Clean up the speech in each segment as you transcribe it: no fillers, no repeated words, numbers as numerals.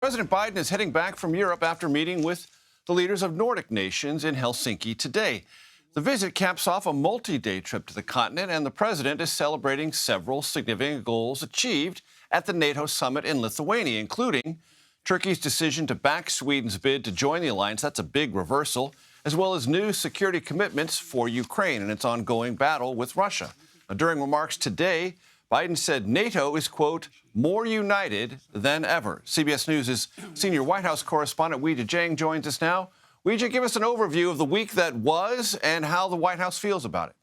President Biden is heading back from Europe after meeting with the leaders of Nordic nations in Helsinki today. The visit caps off a multi-day trip to the continent, and the president is celebrating several significant goals achieved at the NATO summit in Lithuania, including Turkey's decision to back Sweden's bid to join the alliance. That's a big reversal, as well as new security commitments for Ukraine and its ongoing battle with Russia. Now, during remarks today, Biden said NATO is, quote, more united than ever. CBS News' senior White House correspondent Weijia Jiang joins us now. Weijia, give us an overview of the week that was and how the White House feels about it.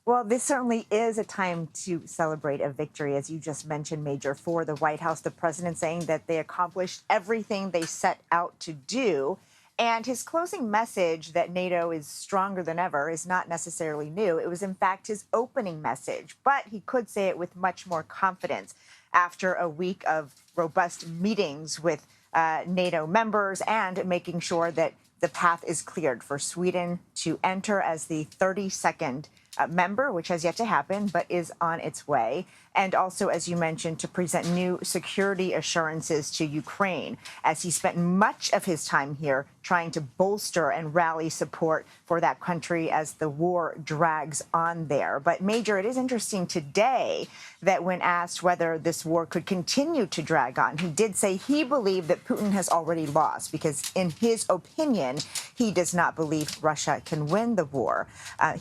Well, this certainly is a time to celebrate a victory, as you just mentioned, Major, for the White House. The president saying that they accomplished everything they set out to do. And his closing message that NATO is stronger than ever is not necessarily new. It was, in fact, his opening message, but he could say it with much more confidence after a week of robust meetings with NATO members and making sure that the path is cleared for Sweden to enter as the 32nd member, which has yet to happen, but is on its way. And also, as you mentioned, to present new security assurances to Ukraine, as he spent much of his time here trying to bolster and rally support for that country as the war drags on there. But, Major, it is interesting today that when asked whether this war could continue to drag on, he did say he believed that Putin has already lost because, in his opinion, he does not believe Russia can win the war.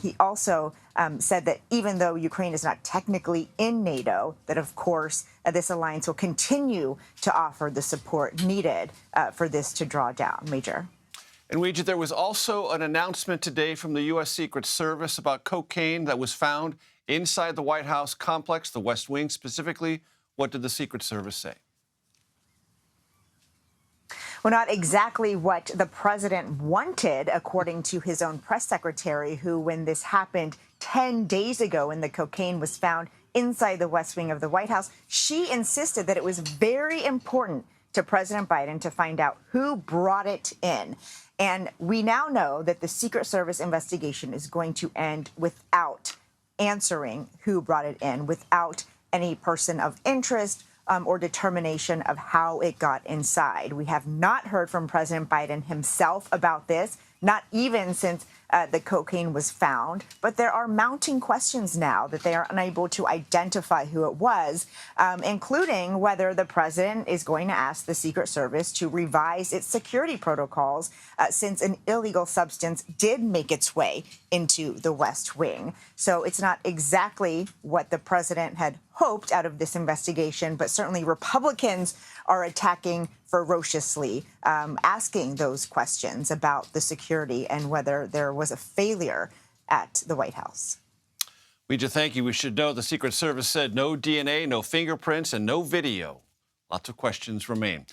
He also said that even though Ukraine is not technically in NATO, that, of course, this alliance will continue to offer the support needed for this to draw down. Major. And, Weijia, there was also an announcement today from the U.S. Secret Service about cocaine that was found inside the White House complex, the West Wing specifically. What did the Secret Service say? Well, not exactly what the president wanted, according to his own press secretary, who, when this happened 10 days ago and the cocaine was found inside the West Wing of the White House, she insisted that it was very important to President Biden to find out who brought it in. And we now know that the Secret Service investigation is going to end without answering who brought it in, without any person of interest or determination of how it got inside. We have not heard from President Biden himself about this, not even since the cocaine was found. But there are mounting questions now that they are unable to identify who it was, including whether the president is going to ask the Secret Service to revise its security protocols since an illegal substance did make its way into the West Wing. So it's not exactly what the president had hoped out of this investigation, but certainly Republicans are attacking ferociously, asking those questions about the security and whether there was a failure at the White House. Weijia, thank you. We should know the Secret Service said no DNA, no fingerprints, and no video. Lots of questions remain.